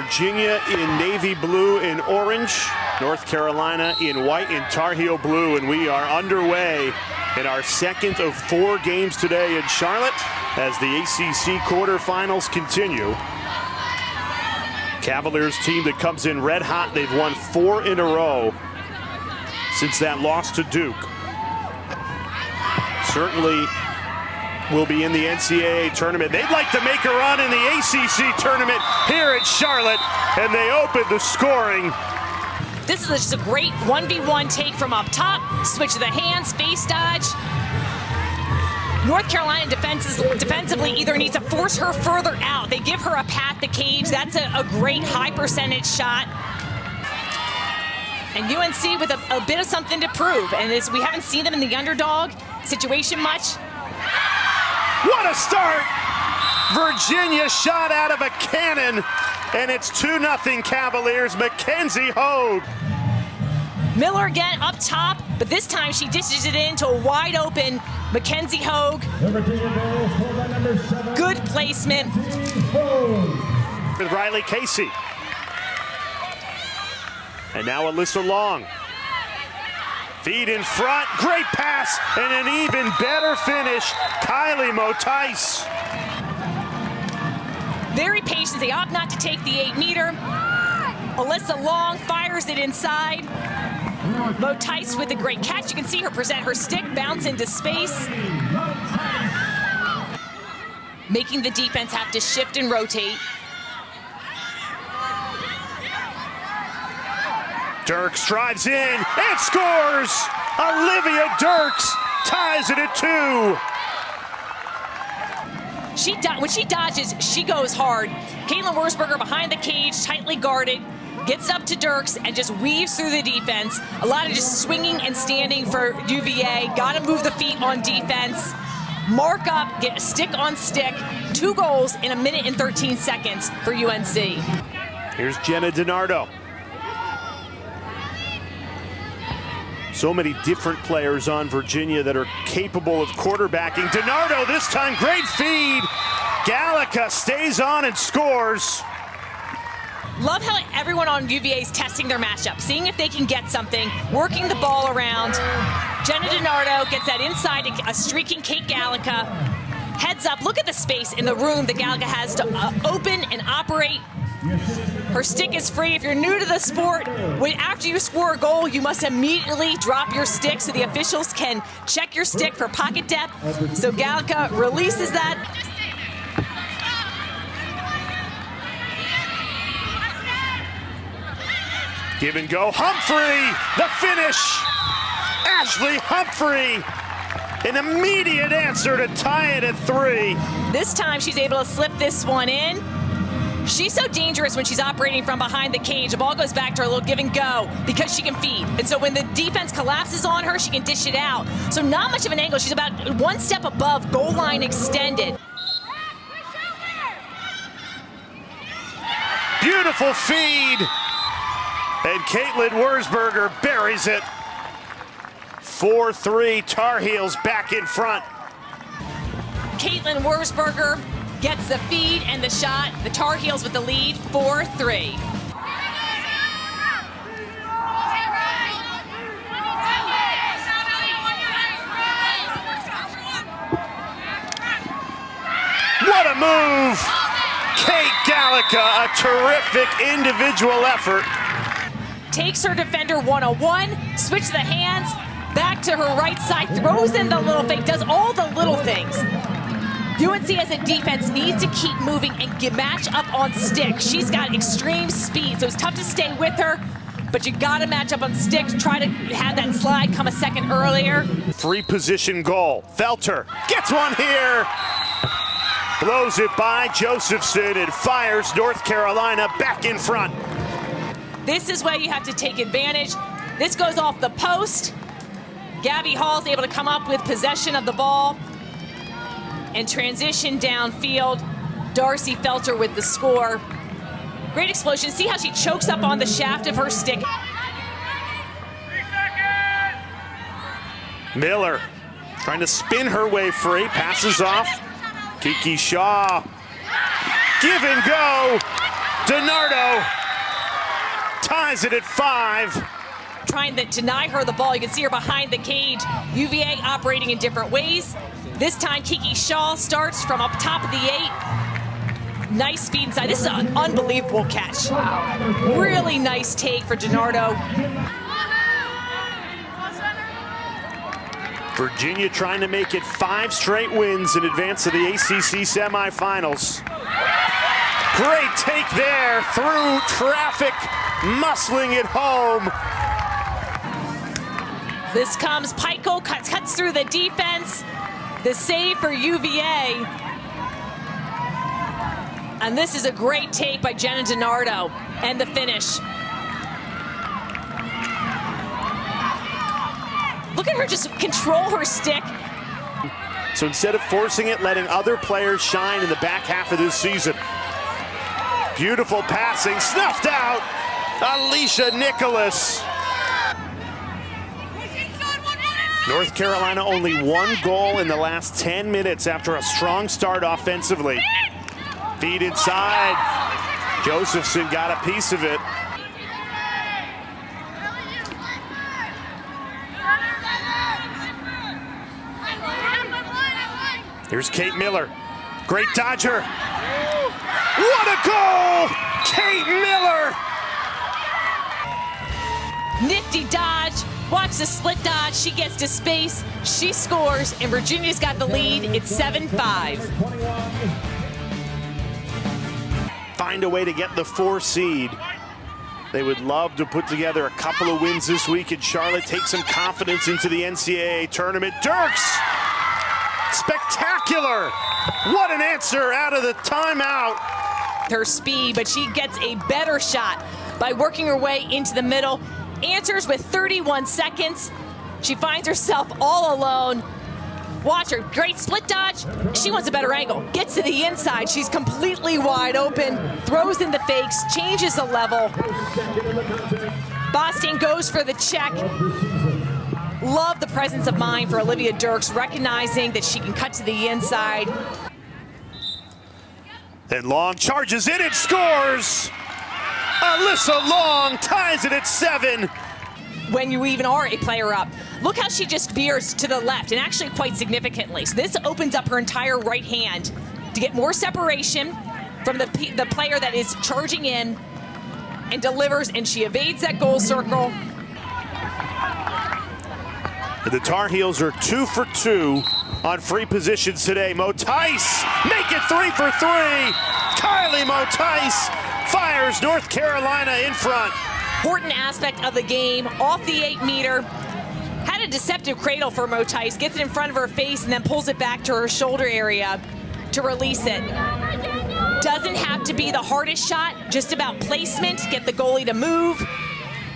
Virginia in navy blue and orange, North Carolina in white and Tar Heel blue, and we are underway in our second of 4 games today in Charlotte as the ACC quarterfinals continue. Cavaliers team that comes in red hot. They've won 4 in a row since that loss to Duke. Certainly will be in the NCAA tournament. They'd like to make a run in the ACC tournament here at Charlotte, and they open the scoring. This is just a great 1v1 take from up top, switch of the hands, face dodge. North Carolina defensively either needs to force her further out. They give her a pat the cage. That's a great high percentage shot. And UNC with a bit of something to prove. And as we haven't seen them in the underdog situation much. What a start! Virginia shot out of a cannon, and it's 2-0 Cavaliers. Mackenzie Hogue. Miller again up top, but this time she dishes it into a wide open Mackenzie Hogue. Good placement. With Riley Casey. And now Alyssa Long. Feed in front, great pass, and an even better finish. Kylie Motice. Very patient, they opt not to take the 8-meter. Alyssa Long fires it inside. Motice with a great catch. You can see her present her stick, bounce into space. Making the defense have to shift and rotate. Dirks drives in and scores! Olivia Dirks ties it at 2. When she dodges, she goes hard. Caitlin Wurzberger behind the cage, tightly guarded, gets up to Dirks and just weaves through the defense. A lot of just swinging and standing for UVA. Got to move the feet on defense. Mark up, get a stick on stick. 2 goals in 1 minute and 13 seconds for UNC. Here's Jenna DiNardo. So many different players on Virginia that are capable of quarterbacking. DiNardo this time, great feed. Gallica stays on and scores. Love how everyone on UVA is testing their matchup, seeing if they can get something, working the ball around. Jenna DiNardo gets that inside, a streaking Kate Gallica. Heads up, look at the space in the room that Gallica has to open and operate. Her stick is free. If you're new to the sport, after you score a goal, you must immediately drop your stick so the officials can check your stick for pocket depth. So Gallica releases that. Give and go, Humphrey, the finish. Ashley Humphrey, an immediate answer to tie it at 3. This time she's able to slip this one in. She's so dangerous when she's operating from behind the cage. The ball goes back to her, a little give and go, because she can feed. And so when the defense collapses on her, she can dish it out. So not much of an angle. She's about 1 step above goal line extended. Beautiful feed. And Caitlin Wurzberger buries it. 4-3, Tar Heels back in front. Caitlin Wurzberger gets the feed and the shot. The Tar Heels with the lead, 4-3. What a move! Kate Gallica, a terrific individual effort. Takes her defender one-on-one, switch the hands, back to her right side, throws in the little fake, does all the little things. UNC as a defense needs to keep moving and match up on stick. She's got extreme speed, so it's tough to stay with her, but you gotta match up on stick, try to have that slide come a second earlier. 3-position goal. Felter gets one here. Blows it by Josephson and fires North Carolina back in front. This is where you have to take advantage. This goes off the post. Gabby Hall's able to come up with possession of the ball and transition downfield. Darcy Felter with the score. Great explosion. See how she chokes up on the shaft of her stick. Miller trying to spin her way free. Passes off. Kiki Shaw. Give and go. DiNardo ties it at 5. Trying to deny her the ball. You can see her behind the cage. UVA operating in different ways. This time, Kiki Shaw starts from up top of the 8. Nice speed inside. This is an unbelievable catch. Really nice take for DiNardo. Virginia trying to make it 5 straight wins in advance of the ACC semifinals. Great take there through traffic, muscling it home. This comes, Pico cuts through the defense. The save for UVA. And this is a great take by Jenna DiNardo. And the finish. Look at her just control her stick. So instead of forcing it, letting other players shine in the back half of this season. Beautiful passing, snuffed out. Alicia Nicholas. North Carolina only 1 goal in the last 10 minutes after a strong start offensively. Feed inside. Josephson got a piece of it. Here's Kate Miller. Great dodger. What a goal! Kate Miller! Nifty dodge. Watch the split dodge. She gets to space. She scores, and Virginia's got the lead. It's 7-5. Find a way to get the 4 seed. They would love to put together a couple of wins this week, and Charlotte take some confidence into the NCAA tournament. Dirks! Spectacular! What an answer out of the timeout. Her speed, but she gets a better shot by working her way into the middle. Answers with 31 seconds. She finds herself all alone. Watch her, great split dodge. She wants a better angle. Gets to the inside. She's completely wide open. Throws in the fakes, changes the level. Boston goes for the check. Love the presence of mind for Olivia Dirks, recognizing that she can cut to the inside. Then Long charges in and scores. Alyssa Long ties it at 7. When you even are a player up. Look how she just veers to the left, and actually quite significantly. So this opens up her entire right hand to get more separation from the player that is charging in and delivers, and she evades that goal circle. The Tar Heels are 2 for 2 on free positions today. Motice make it 3 for 3. Kylie Motice fires North Carolina in front. Important aspect of the game, off the 8-meter. Had a deceptive cradle for Motice, gets it in front of her face and then pulls it back to her shoulder area to release it. Doesn't have to be the hardest shot, just about placement, get the goalie to move,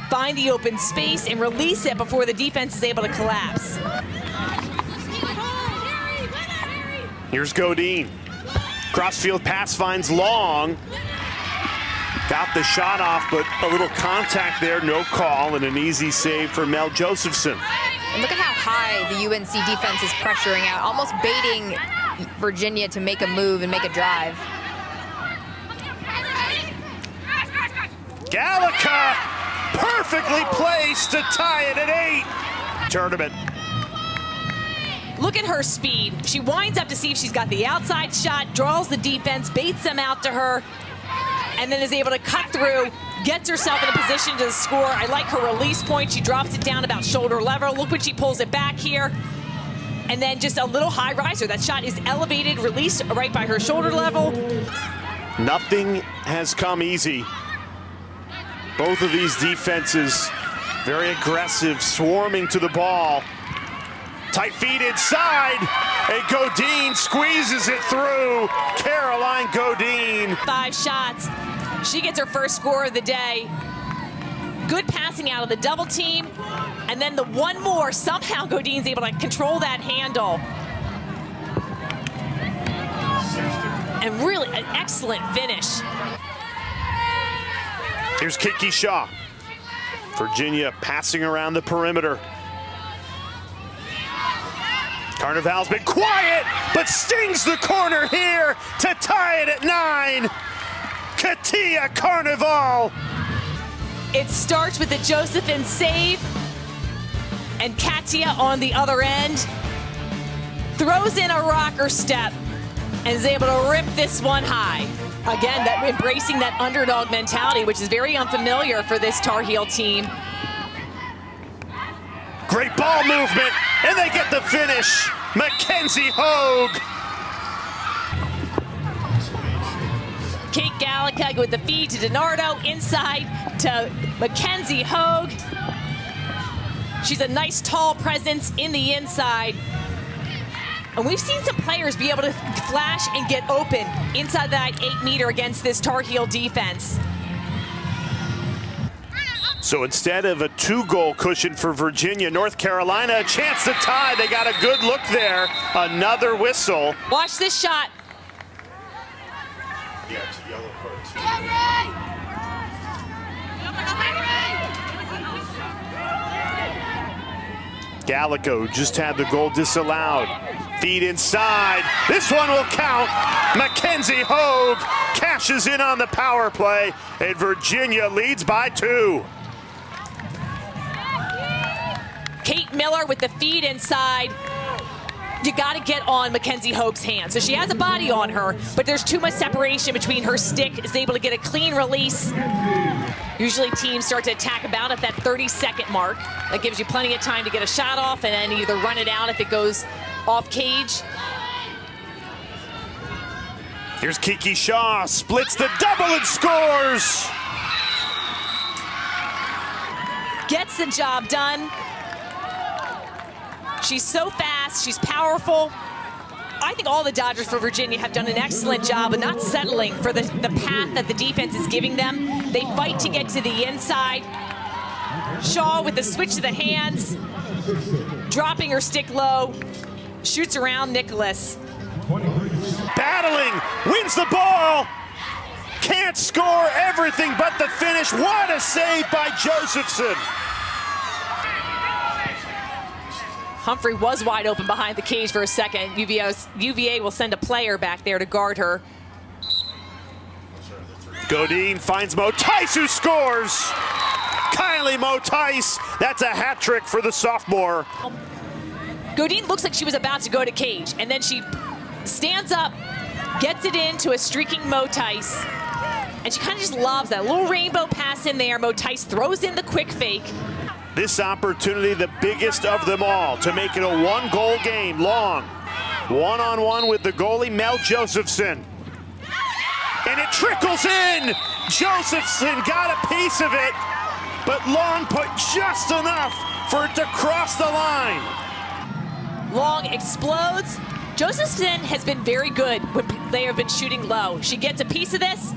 find the open space, and release it before the defense is able to collapse. Here's Godine. Crossfield pass finds Long. Got the shot off, but a little contact there, no call, and an easy save for Mel Josephson. And look at how high the UNC defense is pressuring out, almost baiting Virginia to make a move and make a drive. Gallica perfectly placed to tie it at 8. Tournament. Look at her speed. She winds up to see if she's got the outside shot, draws the defense, baits them out to her, and then is able to cut through, gets herself in a position to score. I like her release point. She drops it down about shoulder level. Look when she pulls it back here. And then just a little high riser. That shot is elevated, released right by her shoulder level. Nothing has come easy. Both of these defenses very aggressive, swarming to the ball. Tight feet inside, and Godine squeezes it through. Caroline Godine. 5 shots. She gets her first score of the day. Good passing out of the double team. And then the one more, somehow Godine's able to control that handle. And really an excellent finish. Here's Kiki Shaw. Virginia passing around the perimeter. Carnival's been quiet, but stings the corner here to tie it at 9. Katia Carnival. It starts with the Josephine save, and Katia on the other end throws in a rocker step and is able to rip this one high. Again, that embracing that underdog mentality, which is very unfamiliar for this Tar Heel team. Great ball movement, and they get the finish. Mackenzie Hogue. Kate Gallica with the feed to DiNardo, inside to Mackenzie Hogue. She's a nice tall presence in the inside. And we've seen some players be able to flash and get open inside that 8-meter against this Tar Heel defense. So instead of a 2-goal cushion for Virginia, North Carolina, a chance to tie. They got a good look there. Another whistle. Watch this shot. Yeah, it's a yellow card too. Gallico just had the goal disallowed. Feed inside. This one will count. Mackenzie Hogue cashes in on the power play, and Virginia leads by 2. Kate Miller with the feed inside. You got to get on Mackenzie Hogue's hand. So she has a body on her, but there's too much separation between her stick. Is able to get a clean release. Usually teams start to attack about at that 30-second mark. That gives you plenty of time to get a shot off and then either run it out if it goes off cage. Here's Kiki Shaw, splits the double and scores. Gets the job done. She's so fast, she's powerful. I think all the Dodgers for Virginia have done an excellent job of not settling for the path that the defense is giving them. They fight to get to the inside. Shaw with the switch to the hands, dropping her stick low, shoots around Nicholas. Battling, wins the ball. Can't score, everything but the finish. What a save by Josephson. Humphrey was wide open behind the cage for a second. UVA will send a player back there to guard her. Godine finds Mo Tice, who scores. Kylie Mo Tice, that's a hat trick for the sophomore. Godine looks like she was about to go to cage, and then she stands up, gets it into a streaking Mo Tice, and she kind of just lobs that little rainbow pass in there. Mo Tice throws in the quick fake. This opportunity, the biggest of them all, to make it a 1-goal game. Long, one-on-one with the goalie, Mel Josephson. And it trickles in. Josephson got a piece of it, but Long put just enough for it to cross the line. Long explodes. Josephson has been very good when they have been shooting low. She gets a piece of this,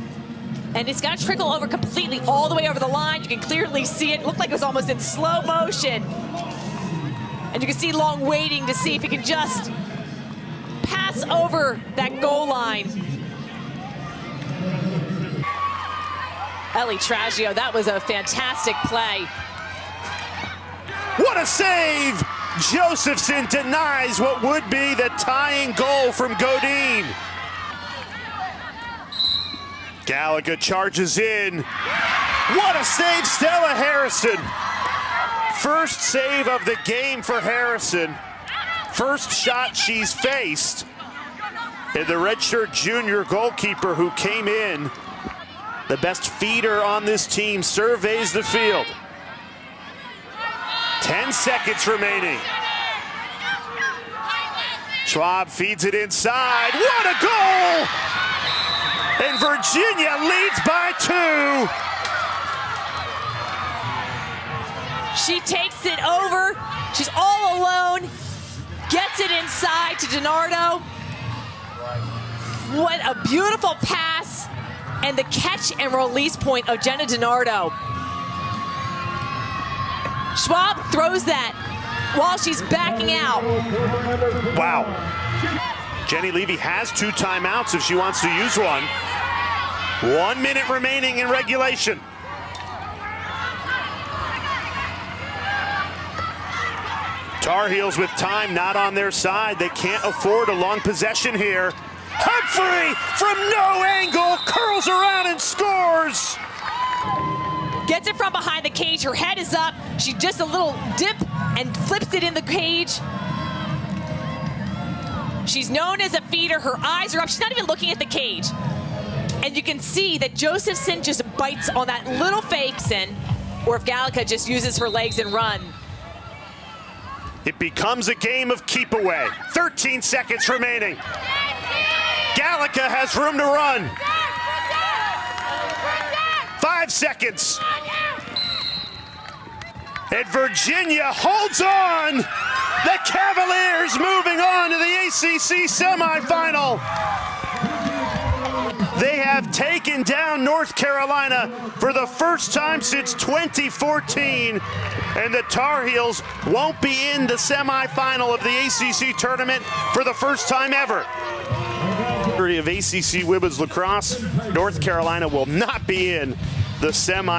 and it's got to trickle over completely all the way over the line. You can clearly see it. It looked like it was almost in slow motion. And you can see Long waiting to see if he can just pass over that goal line. Ellie Tragio, that was a fantastic play. What a save! Josephson denies what would be the tying goal from Godine. Gallica charges in. What a save, Stella Harrison. First save of the game for Harrison. First shot she's faced. And the redshirt junior goalkeeper who came in, the best feeder on this team, surveys the field. 10 seconds remaining. Schwab feeds it inside. What a goal! And Virginia leads by 2. She takes it over. She's all alone. Gets it inside to DiNardo. What a beautiful pass. And the catch and release point of Jenna DiNardo. Schwab throws that while she's backing out. Wow. Jenny Levy has 2 timeouts if she wants to use one. 1 minute remaining in regulation. Tar Heels with time not on their side. They can't afford a long possession here. Humphrey from no angle curls around and scores. Gets it from behind the cage. Her head is up. She just a little dip and flips it in the cage. She's known as a feeder. Her eyes are up. She's not even looking at the cage. And you can see that Josephson just bites on that little Fakeson, or if Gallica just uses her legs and run. It becomes a game of keep away. 13 seconds remaining. Gallica has room to run. 5 seconds. And Virginia holds on. The Cavaliers moving on to the ACC semifinal. They have taken down North Carolina for the first time since 2014. And the Tar Heels won't be in the semifinal of the ACC tournament for the first time ever. Of ACC women's lacrosse, North Carolina will not be in the semi.